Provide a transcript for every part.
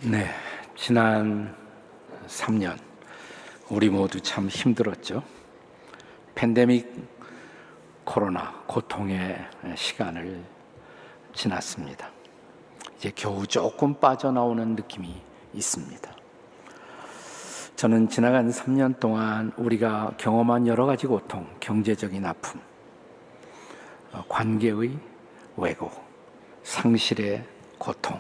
네, 지난 3년 우리 모두 참 힘들었죠. 팬데믹 코로나 고통의 시간을 지났습니다. 이제 겨우 조금 빠져나오는 느낌이 있습니다. 저는 지나간 3년 동안 우리가 경험한 여러 가지 고통, 경제적인 아픔, 관계의 왜곡, 상실의 고통,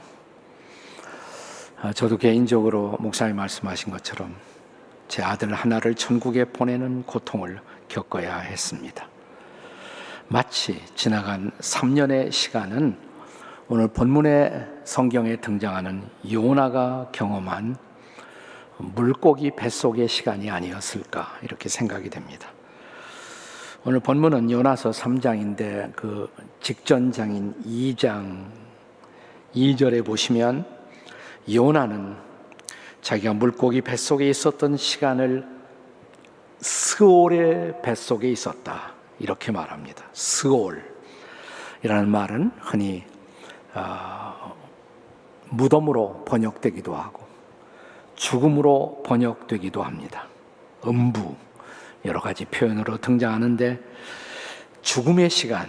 저도 개인적으로 목사님 말씀하신 것처럼 제 아들 하나를 천국에 보내는 고통을 겪어야 했습니다. 마치 지나간 3년의 시간은 오늘 본문의 성경에 등장하는 요나가 경험한 물고기 뱃속의 시간이 아니었을까 이렇게 생각이 됩니다. 오늘 본문은 요나서 3장인데 그 직전장인 2장 2절에 보시면 요나는 자기가 물고기 뱃속에 있었던 시간을 스올의 뱃속에 있었다 이렇게 말합니다. 스올이라는 말은 흔히 무덤으로 번역되기도 하고 죽음으로 번역되기도 합니다. 음부 여러 가지 표현으로 등장하는데 죽음의 시간,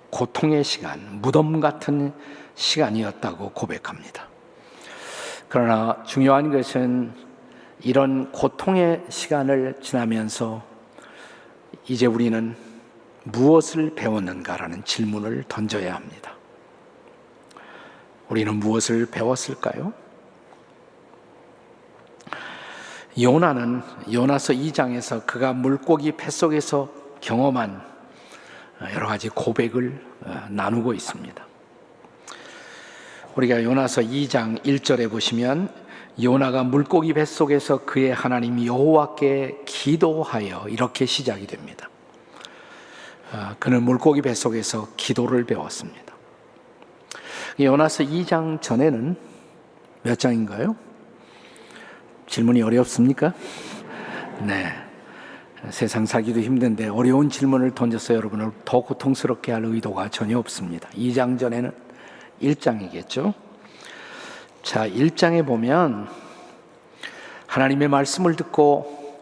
고통의 시간, 무덤 같은 시간이었다고 고백합니다. 그러나 중요한 것은 이런 고통의 시간을 지나면서 이제 우리는 무엇을 배웠는가라는 질문을 던져야 합니다. 우리는 무엇을 배웠을까요? 요나는 요나서 2장에서 그가 물고기 뱃속에서 경험한 여러 가지 고백을 나누고 있습니다. 우리가 요나서 2장 1절에 보시면 요나가 물고기 뱃속에서 그의 하나님 여호와께 기도하여 이렇게 시작이 됩니다. 그는 물고기 뱃속에서 기도를 배웠습니다. 요나서 2장 전에는 몇 장인가요? 질문이 어렵습니까? 네. 세상 살기도 힘든데 어려운 질문을 던져서 여러분을 더 고통스럽게 할 의도가 전혀 없습니다. 2장 전에는 1장이겠죠. 자, 1장에 보면 하나님의 말씀을 듣고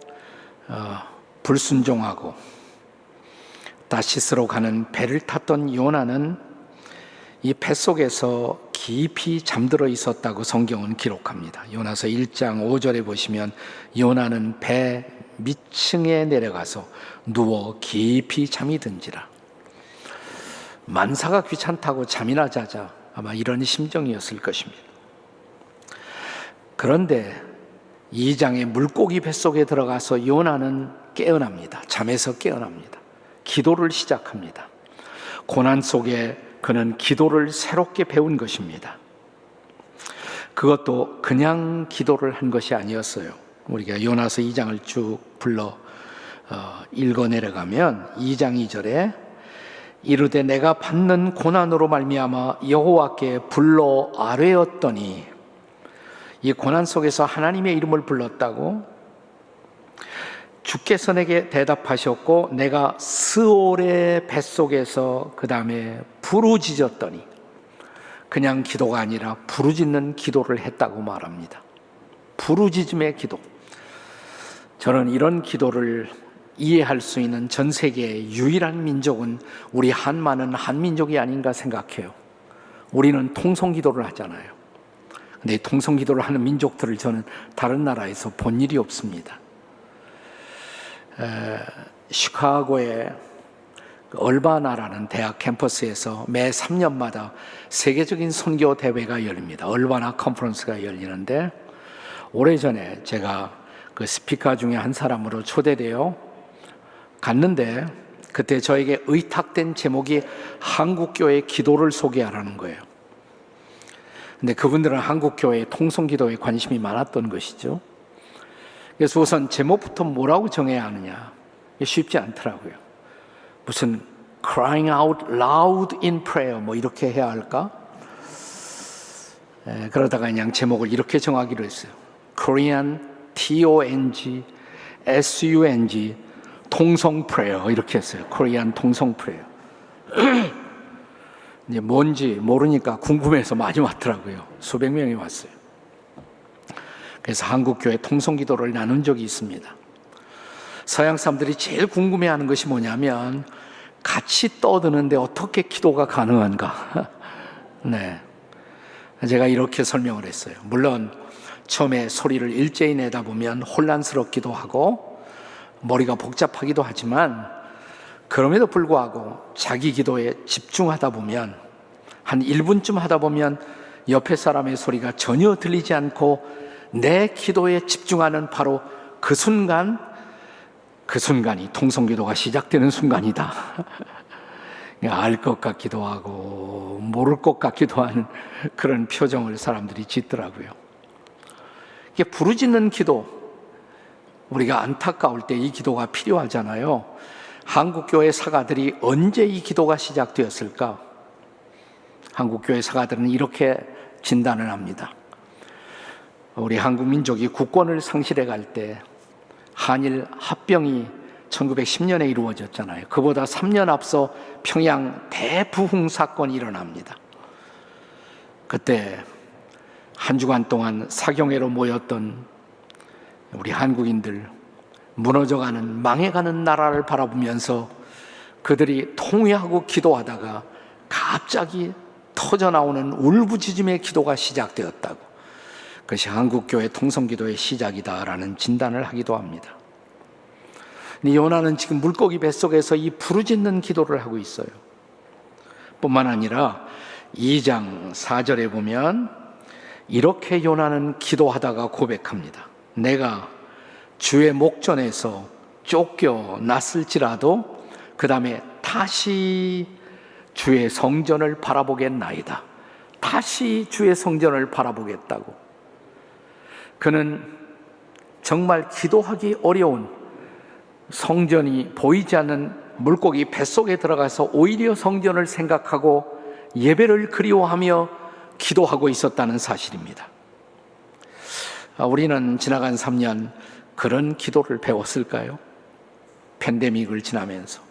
불순종하고 다시스로 가는 배를 탔던 요나는 이 뱃속에서 깊이 잠들어 있었다고 성경은 기록합니다. 요나서 1장 5절에 보시면 요나는 배 밑층에 내려가서 누워 깊이 잠이 든지라. 만사가 귀찮다고 잠이나 자자, 아마 이런 심정이었을 것입니다. 그런데 2장의 물고기 뱃속에 들어가서 요나는 깨어납니다. 잠에서 깨어납니다. 기도를 시작합니다. 고난 속에 그는 기도를 새롭게 배운 것입니다. 그것도 그냥 기도를 한 것이 아니었어요. 우리가 요나서 2장을 쭉 불러 읽어 내려가면 2장 2절에 이르되 내가 받는 고난으로 말미암아 여호와께 불러 아뢰었더니, 이 고난 속에서 하나님의 이름을 불렀다고, 주께서 내게 대답하셨고 내가 스올의 뱃속에서 그 다음에 부르짖었더니, 그냥 기도가 아니라 부르짖는 기도를 했다고 말합니다. 부르짖음의 기도. 저는 이런 기도를 이해할 수 있는 전 세계의 유일한 민족은 우리 한마는 한민족이 아닌가 생각해요. 우리는 통성기도를 하잖아요. 근데 통성기도를 하는 민족들을 저는 다른 나라에서 본 일이 없습니다. 시카고의 얼바나라는 대학 캠퍼스에서 매 3년마다 세계적인 선교 대회가 열립니다. 얼바나 컨퍼런스가 열리는데, 오래전에 제가 그 스피커 중에 한 사람으로 초대되어 갔는데, 그때 저에게 의탁된 제목이 한국교회 기도를 소개하라는 거예요. 근데 그분들은 한국교회 통성기도에 관심이 많았던 것이죠. 그래서 우선 제목부터 뭐라고 정해야 하느냐, 쉽지 않더라고요. 무슨 crying out loud in prayer 뭐 이렇게 해야 할까? 그러다가 그냥 제목을 이렇게 정하기로 했어요. Korean TONG SUNG 통성 프레어 이렇게 했어요. 코리안 통성 프레어. 이제 뭔지 모르니까 궁금해서 많이 왔더라고요. 수백 명이 왔어요. 그래서 한국교회 통성기도를 나눈 적이 있습니다. 서양 사람들이 제일 궁금해하는 것이 뭐냐면 같이 떠드는데 어떻게 기도가 가능한가? 네, 제가 이렇게 설명을 했어요. 물론 처음에 소리를 일제히 내다 보면 혼란스럽기도 하고 머리가 복잡하기도 하지만 그럼에도 불구하고 자기 기도에 집중하다 보면 한 1분쯤 하다 보면 옆에 사람의 소리가 전혀 들리지 않고 내 기도에 집중하는 바로 그 순간이 통성기도가 시작되는 순간이다. 알 것 같기도 하고 모를 것 같기도 하는 그런 표정을 사람들이 짓더라고요. 이게 부르짖는 기도, 우리가 안타까울 때 이 기도가 필요하잖아요. 한국교회 사가들이 언제 이 기도가 시작되었을까? 한국교회 사가들은 이렇게 진단을 합니다. 우리 한국 민족이 국권을 상실해 갈 때 한일 합병이 1910년에 이루어졌잖아요. 그보다 3년 앞서 평양 대부흥 사건이 일어납니다. 그때 한 주간 동안 사경회로 모였던 우리 한국인들, 무너져가는 망해가는 나라를 바라보면서 그들이 통회하고 기도하다가 갑자기 터져나오는 울부짖음의 기도가 시작되었다고, 그것이 한국교회 통성기도의 시작이다라는 진단을 하기도 합니다. 요나는 지금 물고기 뱃속에서 이 부르짖는 기도를 하고 있어요. 뿐만 아니라 2장 4절에 보면 이렇게 요나는 기도하다가 고백합니다. 내가 주의 목전에서 쫓겨났을지라도 그 다음에 다시 주의 성전을 바라보겠나이다. 다시 주의 성전을 바라보겠다고. 그는 정말 기도하기 어려운 성전이 보이지 않는 물고기 뱃속에 들어가서 오히려 성전을 생각하고 예배를 그리워하며 기도하고 있었다는 사실입니다. 우리는 지나간 3년 그런 기도를 배웠을까요? 팬데믹을 지나면서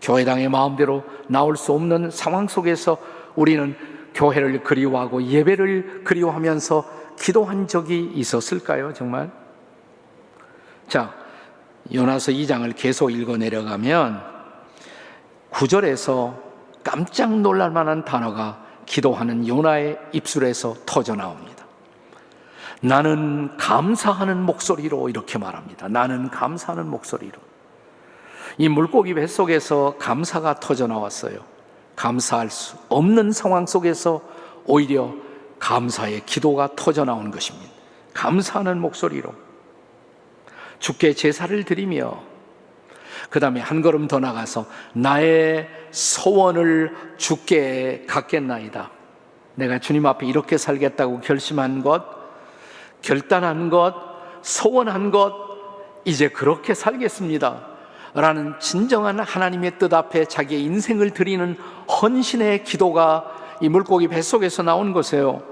교회당의 마음대로 나올 수 없는 상황 속에서 우리는 교회를 그리워하고 예배를 그리워하면서 기도한 적이 있었을까요? 정말? 자, 요나서 2장을 계속 읽어 내려가면 9절에서 깜짝 놀랄 만한 단어가 기도하는 요나의 입술에서 터져 나옵니다. 나는 감사하는 목소리로, 이렇게 말합니다. 나는 감사하는 목소리로. 이 물고기 뱃속에서 감사가 터져 나왔어요. 감사할 수 없는 상황 속에서 오히려 감사의 기도가 터져 나온 것입니다. 감사하는 목소리로 주께 제사를 드리며, 그 다음에 한 걸음 더 나가서 나의 소원을 주께 갖겠나이다. 내가 주님 앞에 이렇게 살겠다고 결심한 것, 결단한 것, 소원한 것, 이제 그렇게 살겠습니다 라는 진정한 하나님의 뜻 앞에 자기의 인생을 드리는 헌신의 기도가 이 물고기 뱃속에서 나온 것이에요.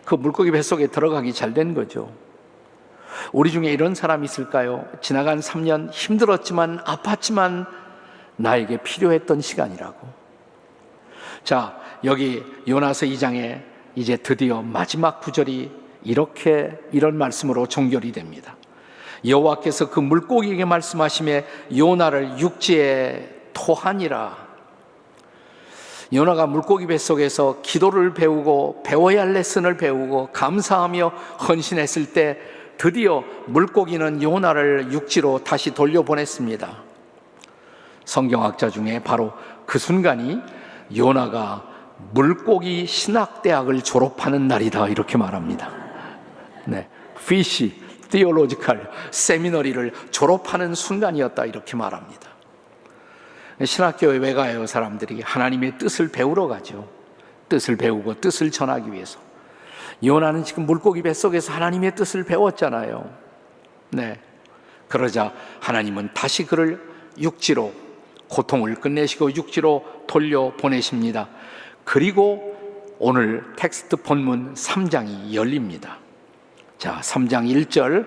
그 물고기 뱃속에 들어가기 잘 된 거죠. 우리 중에 이런 사람이 있을까요? 지나간 3년 힘들었지만 아팠지만 나에게 필요했던 시간이라고. 자, 여기 요나서 2장에 이제 드디어 마지막 구절이 이런 말씀으로 종결이 됩니다. 여호와께서 그 물고기에게 말씀하시매 요나를 육지에 토하니라. 요나가 물고기 뱃속에서 기도를 배우고 배워야 할 레슨을 배우고 감사하며 헌신했을 때 드디어 물고기는 요나를 육지로 다시 돌려보냈습니다. 성경학자 중에 바로 그 순간이 요나가 물고기 신학대학을 졸업하는 날이다, 이렇게 말합니다. 네, Fish Theological Seminary를 졸업하는 순간이었다, 이렇게 말합니다. 신학교에 왜 가요? 사람들이 하나님의 뜻을 배우러 가죠. 뜻을 배우고 뜻을 전하기 위해서. 요나는 지금 물고기 뱃속에서 하나님의 뜻을 배웠잖아요. 네, 그러자 하나님은 다시 그를 육지로, 고통을 끝내시고 육지로 돌려보내십니다. 그리고 오늘 텍스트 본문 3장이 열립니다. 자, 3장 1절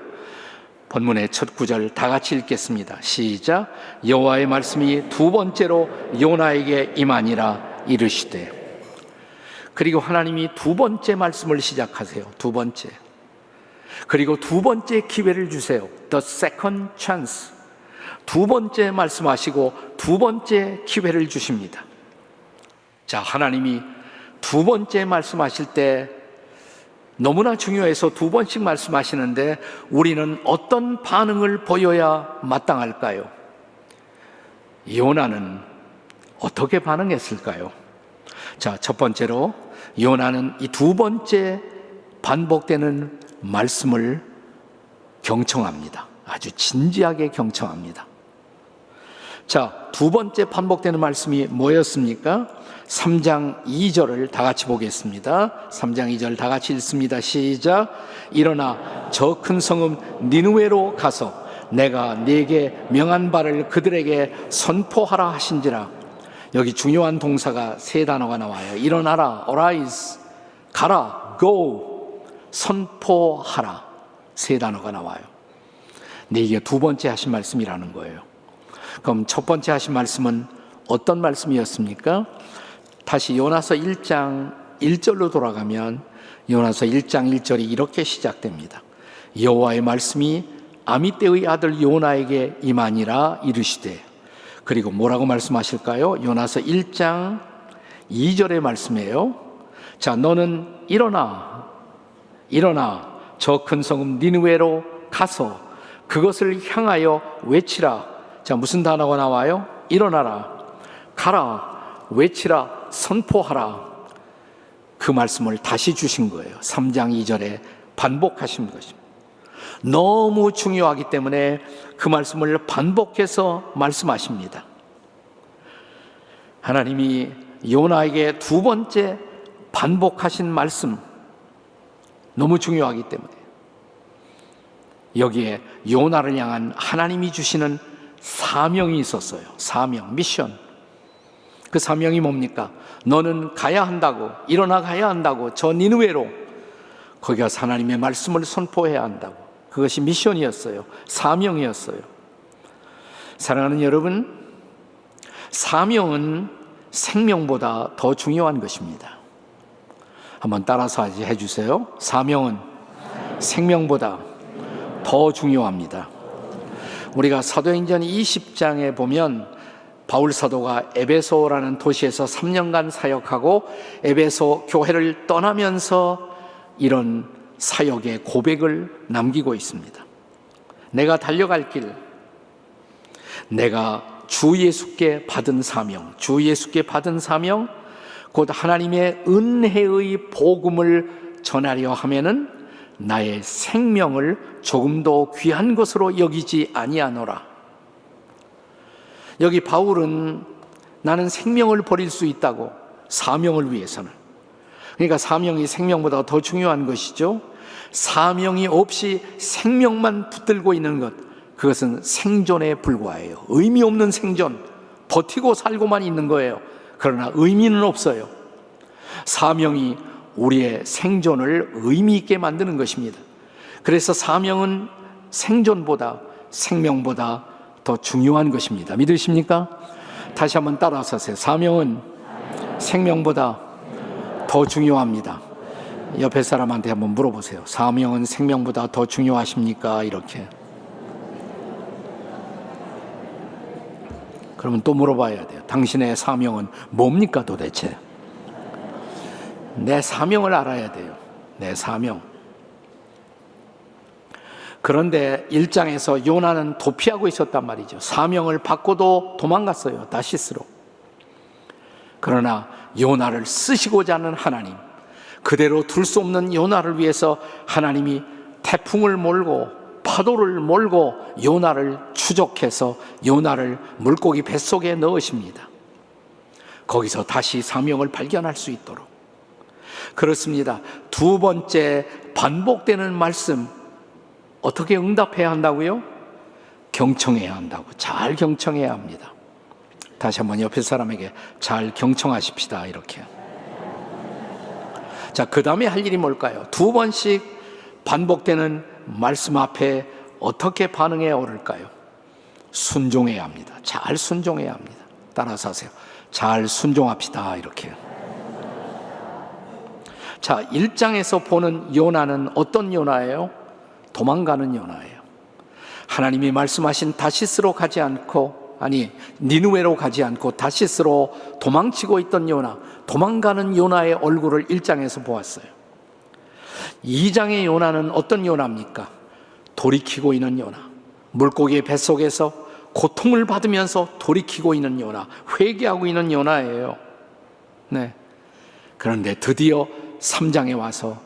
본문의 첫 구절 다 같이 읽겠습니다. 시작. 여호와의 말씀이 두 번째로 요나에게 임하니라. 이르시되. 그리고 하나님이 두 번째 말씀을 시작하세요. 두 번째. 그리고 두 번째 기회를 주세요. The second chance. 두 번째 말씀하시고 두 번째 기회를 주십니다. 자, 하나님이 두 번째 말씀하실 때 너무나 중요해서 두 번씩 말씀하시는데 우리는 어떤 반응을 보여야 마땅할까요? 요나는 어떻게 반응했을까요? 자, 첫 번째로 요나는 이 두 번째 반복되는 말씀을 경청합니다. 아주 진지하게 경청합니다. 자, 두 번째 반복되는 말씀이 뭐였습니까? 3장 2절을 다 같이 보겠습니다. 3장 2절 다 같이 읽습니다. 시작. 일어나 저 큰 성읍 니느웨로 가서 내가 네게 명한 바를 그들에게 선포하라 하신지라. 여기 중요한 동사가 세 단어가 나와요. 일어나라, arise, 가라, go, 선포하라. 세 단어가 나와요. 근데 이게 두 번째 하신 말씀이라는 거예요. 그럼 첫 번째 하신 말씀은 어떤 말씀이었습니까? 다시 요나서 1장 1절로 돌아가면 요나서 1장 1절이 이렇게 시작됩니다. 여호와의 말씀이 아미떼의 아들 요나에게 임하니라 이르시되. 그리고 뭐라고 말씀하실까요? 요나서 1장 2절의 말씀이에요. 자, 너는 일어나 저 큰 성읍 니느웨로 가서 그것을 향하여 외치라. 자, 무슨 단어가 나와요? 일어나라, 가라, 외치라, 선포하라. 그 말씀을 다시 주신 거예요. 3장 2절에 반복하신 것입니다. 너무 중요하기 때문에 그 말씀을 반복해서 말씀하십니다. 하나님이 요나에게 두 번째 반복하신 말씀, 너무 중요하기 때문에 여기에 요나를 향한 하나님이 주시는 사명이 있었어요. 사명, 미션. 그 사명이 뭡니까? 너는 가야 한다고, 일어나 가야 한다고, 저 니느웨로. 거기 가서 하나님의 말씀을 선포해야 한다고. 그것이 미션이었어요. 사명이었어요. 사랑하는 여러분, 사명은 생명보다 더 중요한 것입니다. 한번 따라서 해주세요. 사명은 생명보다 더 중요합니다. 우리가 사도행전 20장에 보면 바울 사도가 에베소라는 도시에서 3년간 사역하고 에베소 교회를 떠나면서 이런 사역의 고백을 남기고 있습니다. 내가 달려갈 길, 내가 주 예수께 받은 사명, 주 예수께 받은 사명, 곧 하나님의 은혜의 복음을 전하려 하면은 나의 생명을 조금도 귀한 것으로 여기지 아니하노라. 여기 바울은 나는 생명을 버릴 수 있다고, 사명을 위해서는. 그러니까 사명이 생명보다 더 중요한 것이죠. 사명이 없이 생명만 붙들고 있는 것, 그것은 생존에 불과해요. 의미 없는 생존, 버티고 살고만 있는 거예요. 그러나 의미는 없어요. 사명이 우리의 생존을 의미 있게 만드는 것입니다. 그래서 사명은 생존보다, 생명보다 더 중요한 것입니다. 믿으십니까? 다시 한번 따라서 하세요. 사명은 생명보다 더 중요합니다. 옆에 사람한테 한번 물어보세요. 사명은 생명보다 더 중요하십니까? 이렇게. 그러면 또 물어봐야 돼요. 당신의 사명은 뭡니까 도대체? 내 사명을 알아야 돼요. 내 사명. 그런데 1장에서 요나는 도피하고 있었단 말이죠. 사명을 받고도 도망갔어요. 다시스로. 그러나 요나를 쓰시고자 하는 하나님, 그대로 둘 수 없는 요나를 위해서 하나님이 태풍을 몰고 파도를 몰고 요나를 추적해서 요나를 물고기 뱃속에 넣으십니다. 거기서 다시 사명을 발견할 수 있도록. 그렇습니다. 두 번째 반복되는 말씀, 어떻게 응답해야 한다고요? 경청해야 한다고. 잘 경청해야 합니다. 다시 한번 옆에 사람에게 잘 경청하십시다. 이렇게. 자, 그 다음에 할 일이 뭘까요? 두 번씩 반복되는 말씀 앞에 어떻게 반응해야 옳을까요? 순종해야 합니다. 잘 순종해야 합니다. 따라서 하세요. 잘 순종합시다. 이렇게. 자, 1장에서 보는 요나는 어떤 요나예요? 도망가는 요나예요. 하나님이 말씀하신 다시스로 가지 않고, 니느웨로 가지 않고 다시스로 도망치고 있던 요나, 도망가는 요나의 얼굴을 1장에서 보았어요. 2장의 요나는 어떤 요나입니까? 돌이키고 있는 요나, 물고기의 뱃속에서 고통을 받으면서 돌이키고 있는 요나, 회개하고 있는 요나예요. 네. 그런데 드디어 3장에 와서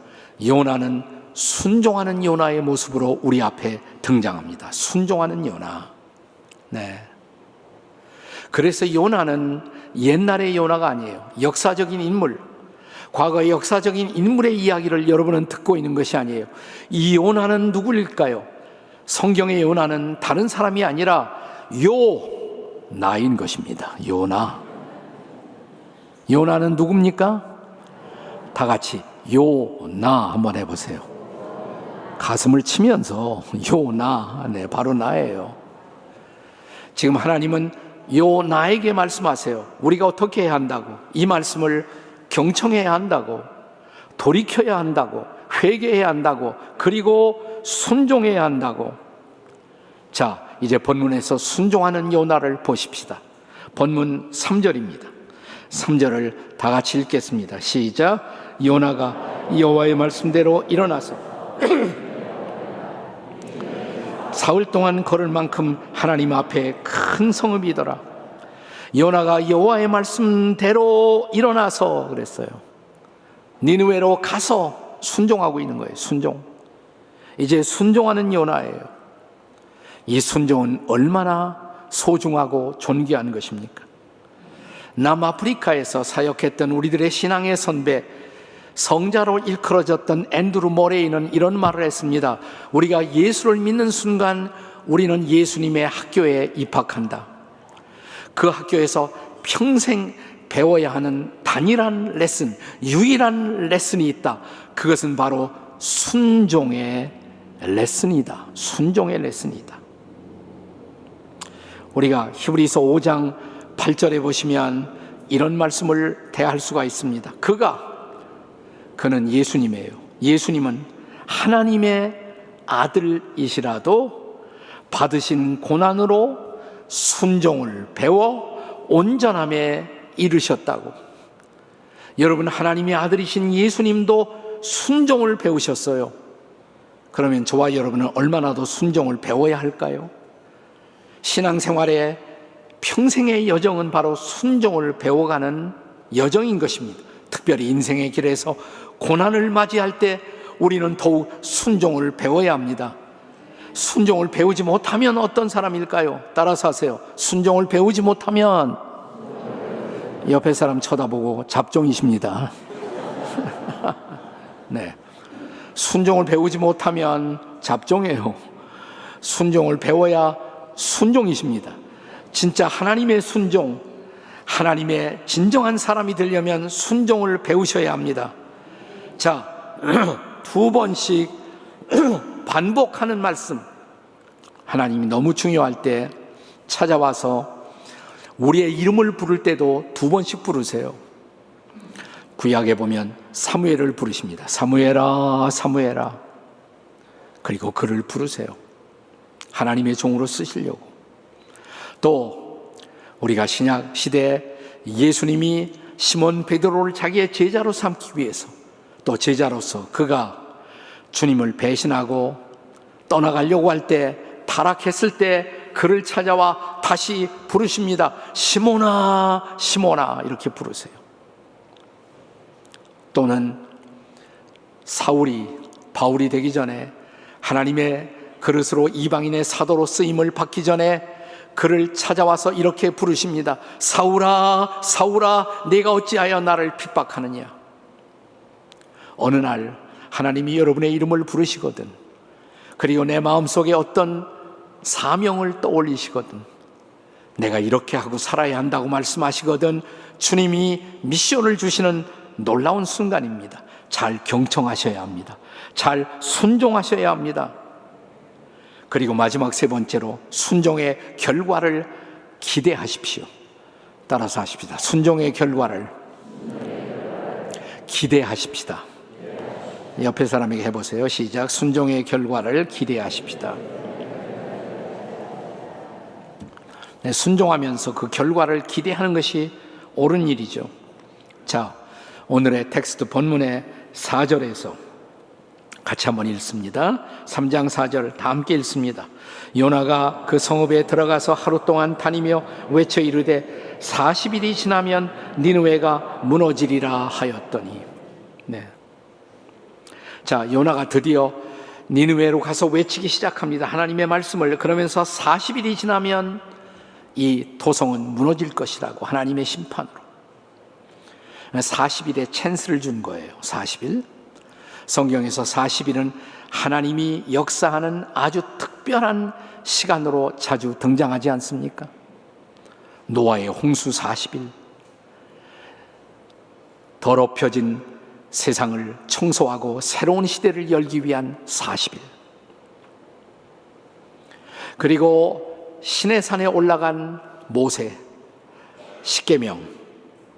요나는 순종하는 요나의 모습으로 우리 앞에 등장합니다. 순종하는 요나. 네. 그래서 요나는 옛날의 요나가 아니에요. 역사적인 인물, 과거의 역사적인 인물의 이야기를 여러분은 듣고 있는 것이 아니에요. 이 요나는 누구일까요? 성경의 요나는 다른 사람이 아니라 요나인 것입니다. 요나. 요나는 누굽니까? 다 같이 요나 한번 해보세요. 가슴을 치면서 요나, 네, 바로 나예요. 지금 하나님은 요나에게 말씀하세요. 우리가 어떻게 해야 한다고? 이 말씀을 경청해야 한다고, 돌이켜야 한다고, 회개해야 한다고, 그리고 순종해야 한다고. 자, 이제 본문에서 순종하는 요나를 보십시다. 본문 3절입니다. 3절을 다 같이 읽겠습니다. 시작. 요나가 여호와의 말씀대로 일어나서 사흘 동안 걸을 만큼 하나님 앞에 큰 성읍이더라. 요나가 여호와의 말씀대로 일어나서 그랬어요. 니느웨로 가서 순종하고 있는 거예요. 순종. 이제 순종하는 요나예요. 이 순종은 얼마나 소중하고 존귀한 것입니까? 남아프리카에서 사역했던 우리들의 신앙의 선배, 성자로 일컬어졌던 앤드루 모레이는 이런 말을 했습니다. 우리가 예수를 믿는 순간 우리는 예수님의 학교에 입학한다. 그 학교에서 평생 배워야 하는 단일한 레슨, 유일한 레슨이 있다. 그것은 바로 순종의 레슨이다. 순종의 레슨이다. 우리가 히브리서 5장 8절에 보시면 이런 말씀을 대할 수가 있습니다. 그는 예수님이에요. 예수님은 하나님의 아들이시라도 받으신 고난으로 순종을 배워 온전함에 이르셨다고. 여러분, 하나님의 아들이신 예수님도 순종을 배우셨어요. 그러면 저와 여러분은 얼마나 더 순종을 배워야 할까요? 신앙생활의 평생의 여정은 바로 순종을 배워가는 여정인 것입니다. 특별히 인생의 길에서 고난을 맞이할 때 우리는 더욱 순종을 배워야 합니다. 순종을 배우지 못하면 어떤 사람일까요? 따라서 하세요. 순종을 배우지 못하면 옆에 사람 쳐다보고 잡종이십니다. 네. 순종을 배우지 못하면 잡종이에요. 순종을 배워야 순종이십니다. 진짜 하나님의 순종, 하나님의 진정한 사람이 되려면 순종을 배우셔야 합니다. 자, 2번씩 반복하는 말씀, 하나님이 너무 중요할 때 찾아와서 우리의 이름을 부를 때도 2번씩 부르세요. 구약에 보면 사무엘을 부르십니다. 사무엘아, 사무엘아. 그리고 그를 부르세요. 하나님의 종으로 쓰시려고. 또 우리가 신약 시대에 예수님이 시몬 베드로를 자기의 제자로 삼기 위해서, 또 제자로서 그가 주님을 배신하고 떠나가려고 할 때, 타락했을 때 그를 찾아와 다시 부르십니다. 시몬아, 시몬아, 이렇게 부르세요. 또는 바울이 되기 전에 하나님의 그릇으로 이방인의 사도로 쓰임을 받기 전에 그를 찾아와서 이렇게 부르십니다. 사울아, 사울아, 네가 어찌하여 나를 핍박하느냐. 어느 날 하나님이 여러분의 이름을 부르시거든, 그리고 내 마음속에 어떤 사명을 떠올리시거든, 내가 이렇게 하고 살아야 한다고 말씀하시거든, 주님이 미션을 주시는 놀라운 순간입니다. 잘 경청하셔야 합니다. 잘 순종하셔야 합니다. 그리고 마지막 3번째로 순종의 결과를 기대하십시오. 따라서 하십시다. 순종의 결과를 기대하십시다. 옆에 사람에게 해보세요. 시작. 순종의 결과를 기대하십시다. 네, 순종하면서 그 결과를 기대하는 것이 옳은 일이죠. 자, 오늘의 텍스트 본문의 4절에서 같이 한번 읽습니다. 3장 4절 다 함께 읽습니다. 요나가 그 성읍에 들어가서 하루 동안 다니며 외쳐 이르되 40일이 지나면 니느웨가 무너지리라 하였더니. 네. 자, 요나가 드디어 니느웨로 가서 외치기 시작합니다. 하나님의 말씀을. 그러면서 40일이 지나면 이 도성은 무너질 것이라고, 하나님의 심판으로 40일의 찬스를 준 거예요. 40일. 성경에서 40일은 하나님이 역사하는 아주 특별한 시간으로 자주 등장하지 않습니까? 노아의 홍수 40일, 더럽혀진 세상을 청소하고 새로운 시대를 열기 위한 40일, 그리고 시내산에 올라간 모세, 십계명,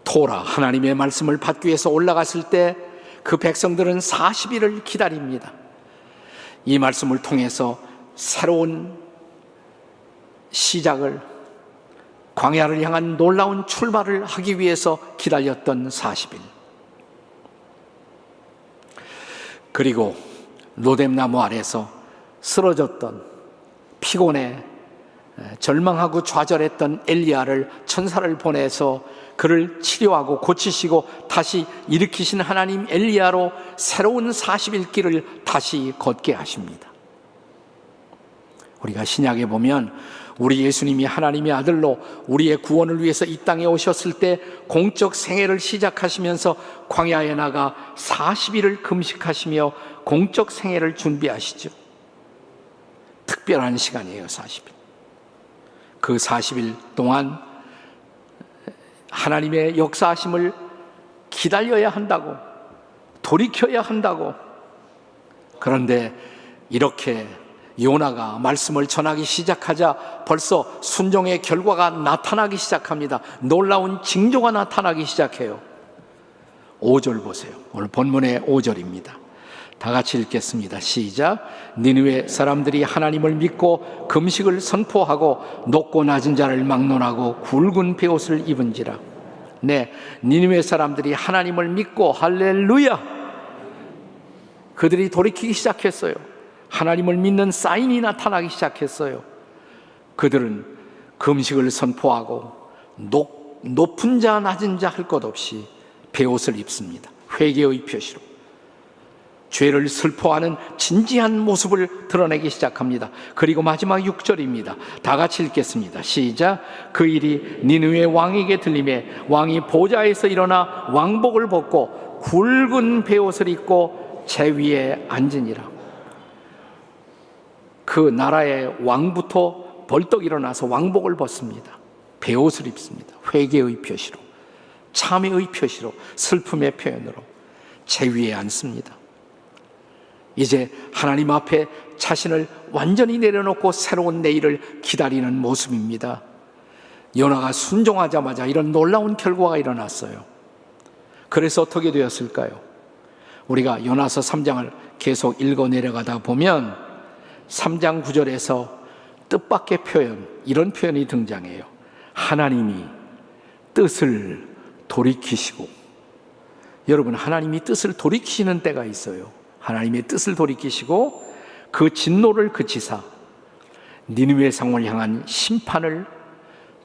토라, 하나님의 말씀을 받기 위해서 올라갔을 때 그 백성들은 40일을 기다립니다. 이 말씀을 통해서 새로운 시작을, 광야를 향한 놀라운 출발을 하기 위해서 기다렸던 40일. 그리고 로뎀나무 아래서 쓰러졌던, 피곤해 절망하고 좌절했던 엘리야를, 천사를 보내서 그를 치료하고 고치시고 다시 일으키신 하나님, 엘리야로 새로운 40일 길을 다시 걷게 하십니다. 우리가 신약에 보면 우리 예수님이 하나님의 아들로 우리의 구원을 위해서 이 땅에 오셨을 때 공적 생애를 시작하시면서 광야에 나가 40일을 금식하시며 공적 생애를 준비하시죠. 특별한 시간이에요. 40일. 그 40일 동안 하나님의 역사하심을 기다려야 한다고, 돌이켜야 한다고. 그런데 이렇게 요나가 말씀을 전하기 시작하자 벌써 순종의 결과가 나타나기 시작합니다. 놀라운 징조가 나타나기 시작해요. 5절 보세요. 오늘 본문의 5절입니다. 다 같이 읽겠습니다. 시작. 니느웨 사람들이 하나님을 믿고 금식을 선포하고 높고 낮은 자를 막론하고 굵은 베옷을 입은지라. 네, 니느웨 사람들이 하나님을 믿고, 할렐루야, 그들이 돌이키기 시작했어요. 하나님을 믿는 사인이 나타나기 시작했어요. 그들은 금식을 선포하고 높은 자 낮은 자 할 것 없이 베옷을 입습니다. 회개의 표시로 죄를 슬퍼하는 진지한 모습을 드러내기 시작합니다. 그리고 마지막 6절입니다. 다 같이 읽겠습니다. 시작. 그 일이 니느웨 왕에게 들리매 왕이 보좌에서 일어나 왕복을 벗고 굵은 베옷을 입고 제 위에 앉으니라. 그 나라의 왕부터 벌떡 일어나서 왕복을 벗습니다. 베옷을 입습니다. 회개의 표시로, 참회의 표시로, 슬픔의 표현으로 제 위에 앉습니다. 이제 하나님 앞에 자신을 완전히 내려놓고 새로운 내일을 기다리는 모습입니다. 요나가 순종하자마자 이런 놀라운 결과가 일어났어요. 그래서 어떻게 되었을까요? 우리가 요나서 3장을 계속 읽어 내려가다 보면 3장 9절에서 뜻밖의 표현, 이런 표현이 등장해요. 하나님이 뜻을 돌이키시고. 여러분, 하나님이 뜻을 돌이키시는 때가 있어요. 하나님의 뜻을 돌이키시고 그 진노를 그치사 니느웨 성을 향한 심판을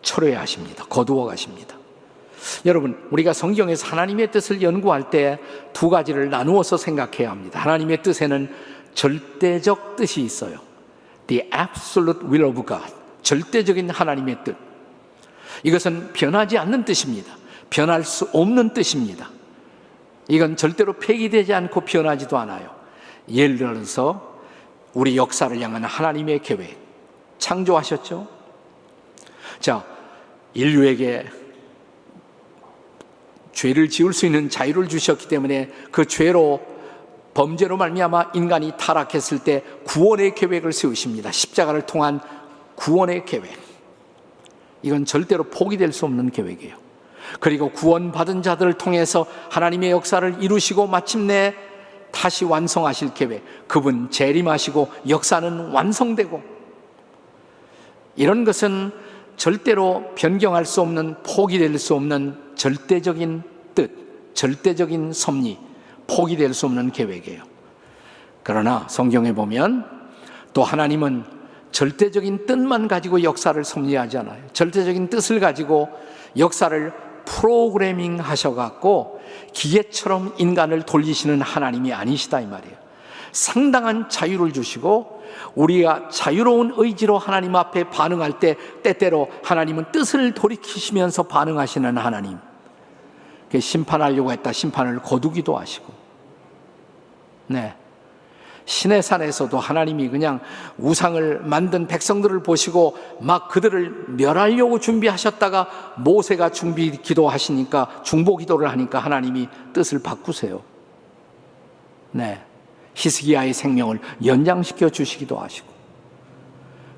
철회하십니다. 거두어 가십니다. 여러분, 우리가 성경에서 하나님의 뜻을 연구할 때 두 가지를 나누어서 생각해야 합니다. 하나님의 뜻에는 절대적 뜻이 있어요. The absolute will of God. 절대적인 하나님의 뜻. 이것은 변하지 않는 뜻입니다. 변할 수 없는 뜻입니다. 이건 절대로 폐기되지 않고 변하지도 않아요. 예를 들어서 우리 역사를 향한 하나님의 계획, 창조하셨죠? 자, 인류에게 죄를 지을 수 있는 자유를 주셨기 때문에 그 죄로, 범죄로 말미암아 인간이 타락했을 때 구원의 계획을 세우십니다. 십자가를 통한 구원의 계획. 이건 절대로 포기될 수 없는 계획이에요. 그리고 구원받은 자들을 통해서 하나님의 역사를 이루시고 마침내 다시 완성하실 계획, 그분 재림하시고 역사는 완성되고, 이런 것은 절대로 변경할 수 없는, 포기될 수 없는 절대적인 뜻, 절대적인 섭리, 포기될 수 없는 계획이에요. 그러나 성경에 보면 또 하나님은 절대적인 뜻만 가지고 역사를 섭리하지 않아요. 절대적인 뜻을 가지고 역사를 프로그래밍 하셔갖고 기계처럼 인간을 돌리시는 하나님이 아니시다 이 말이에요. 상당한 자유를 주시고 우리가 자유로운 의지로 하나님 앞에 반응할 때 때때로 하나님은 뜻을 돌이키시면서 반응하시는 하나님. 심판하려고 했다 심판을 거두기도 하시고, 네, 신의 산에서도 하나님이 그냥 우상을 만든 백성들을 보시고 막 그들을 멸하려고 준비하셨다가 모세가 중보 기도를 하니까 하나님이 뜻을 바꾸세요. 네, 히스기야의 생명을 연장시켜 주시기도 하시고.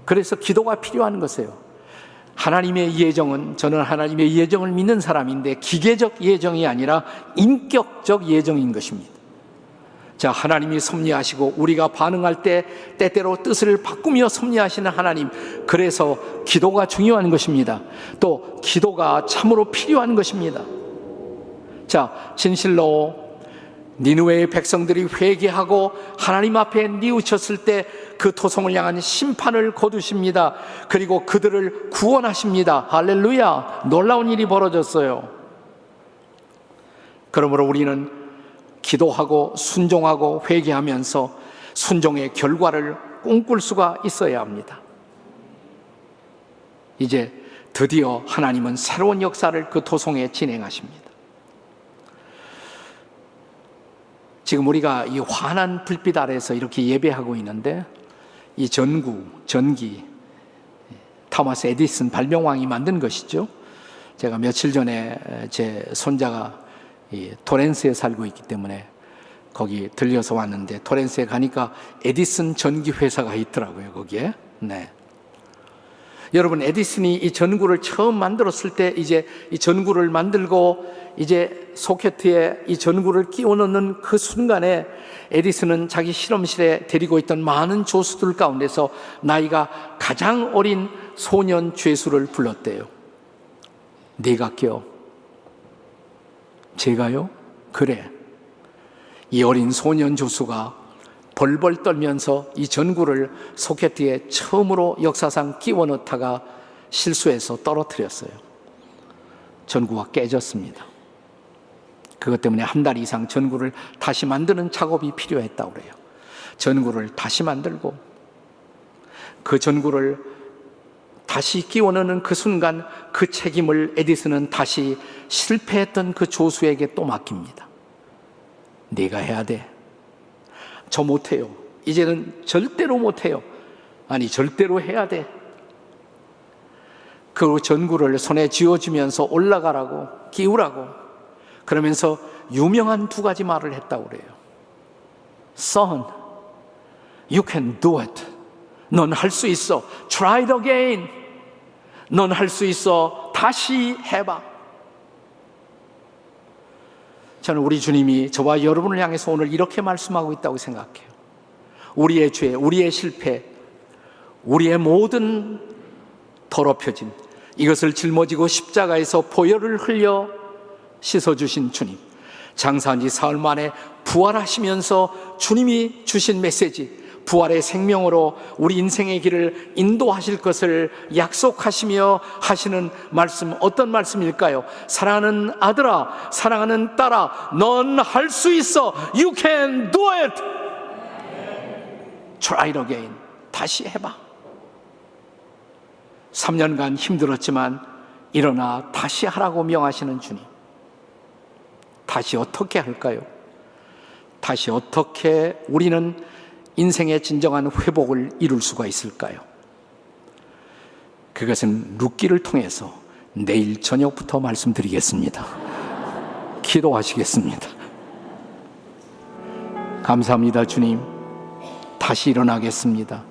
그래서 기도가 필요한 것이에요. 하나님의 예정은, 저는 하나님의 예정을 믿는 사람인데 기계적 예정이 아니라 인격적 예정인 것입니다. 자, 하나님이 섭리하시고 우리가 반응할 때 때때로 뜻을 바꾸며 섭리하시는 하나님, 그래서 기도가 중요한 것입니다. 또 기도가 참으로 필요한 것입니다. 자, 진실로 니느웨의 백성들이 회개하고 하나님 앞에 뉘우쳤을 때 그 토성을 향한 심판을 거두십니다. 그리고 그들을 구원하십니다. 할렐루야! 놀라운 일이 벌어졌어요. 그러므로 우리는 기도하고 순종하고 회개하면서 순종의 결과를 꿈꿀 수가 있어야 합니다. 이제 드디어 하나님은 새로운 역사를 그 토성에 진행하십니다. 지금 우리가 이 환한 불빛 아래에서 이렇게 예배하고 있는데, 이 전기, 토마스 에디슨 발명왕이 만든 것이죠. 제가 며칠 전에 제 손자가 토렌스에 살고 있기 때문에 거기 들려서 왔는데, 토렌스에 가니까 에디슨 전기 회사가 있더라고요, 거기에. 네. 여러분, 에디슨이 이 전구를 처음 만들었을 때, 이제 이 전구를 만들고 이제 소켓에 이 전구를 끼워 넣는 그 순간에 에디슨은 자기 실험실에 데리고 있던 많은 조수들 가운데서 나이가 가장 어린 소년 죄수를 불렀대요. 네가 껴. 제가요? 그래. 이 어린 소년 조수가 벌벌 떨면서 이 전구를 소켓에 처음으로 역사상 끼워 넣다가 실수해서 떨어뜨렸어요. 전구가 깨졌습니다. 그것 때문에 한 달 이상 전구를 다시 만드는 작업이 필요했다고 그래요. 전구를 다시 만들고 그 전구를 다시 끼워 넣는 그 순간 그 책임을 에디슨은 다시 실패했던 그 조수에게 또 맡깁니다. 네가 해야 돼. 저 못해요. 이제는 절대로 못해요. 아니, 절대로 해야 돼. 그 전구를 손에 쥐어주면서 올라가라고, 끼우라고, 그러면서 유명한 두 가지 말을 했다고 그래요. Son, you can do it. 넌 할 수 있어. Try it again. 넌 할 수 있어. 다시 해봐. 저는 우리 주님이 저와 여러분을 향해서 오늘 이렇게 말씀하고 있다고 생각해요. 우리의 죄, 우리의 실패, 우리의 모든 더럽혀진 이것을 짊어지고 십자가에서 보혈을 흘려 씻어주신 주님, 장사한 지 사흘 만에 부활하시면서 주님이 주신 메시지, 부활의 생명으로 우리 인생의 길을 인도하실 것을 약속하시며 하시는 말씀, 어떤 말씀일까요? 사랑하는 아들아, 사랑하는 딸아, 넌 할 수 있어. You can do it. Try it again. 다시 해봐. 3년간 힘들었지만 일어나 다시 하라고 명하시는 주님. 다시 어떻게 할까요? 다시 어떻게 우리는 인생의 진정한 회복을 이룰 수가 있을까요? 그것은 룻기를 통해서 내일 저녁부터 말씀드리겠습니다. 기도하시겠습니다. 감사합니다, 주님. 다시 일어나겠습니다.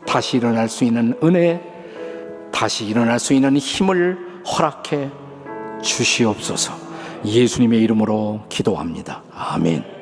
다시 일어날 수 있는 은혜, 다시 일어날 수 있는 힘을 허락해 주시옵소서. 예수님의 이름으로 기도합니다. 아멘.